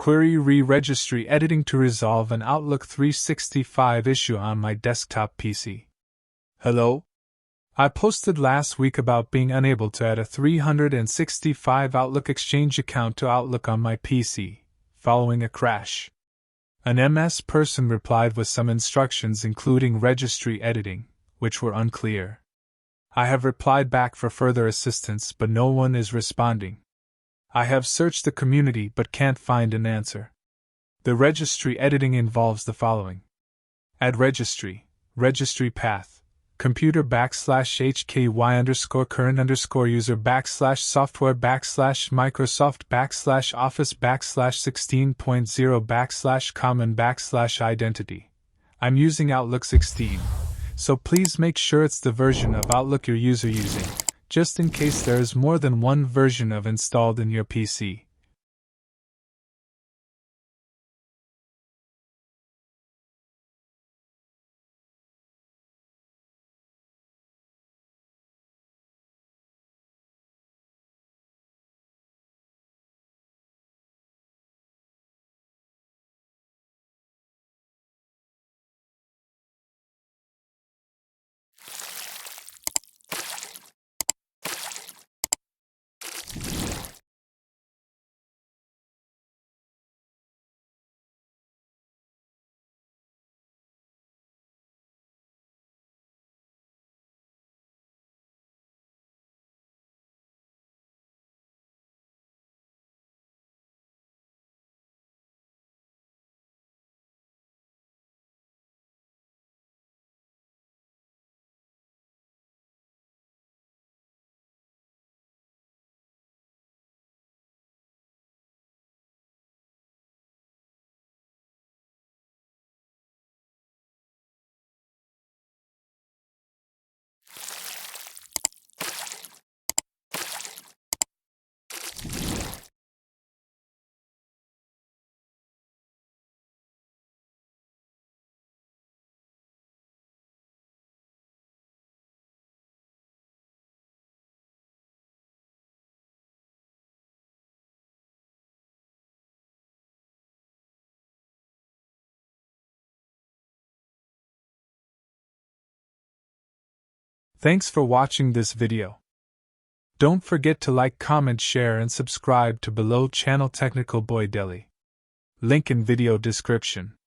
Query Registry Editing to resolve an Outlook 365 issue on my desktop PC. Hello? I posted last week about being unable to add a 365 Outlook Exchange account to Outlook on my PC, following a crash. An MS person replied with some instructions including registry editing, which were unclear. I have replied back for further assistance, but no one is responding. I have searched the community but can't find an answer. The registry editing involves the following. Add registry, registry path, computer \HKY current user \software Microsoft Office /16.0 common identity. I'm using Outlook 16, so please make sure it's the version of Outlook your user using, just in case there is more than one version of installed in your PC. Thanks for watching this video. Don't forget to like, comment, share and subscribe to below channel Technical Boy Delhi. Link in video description.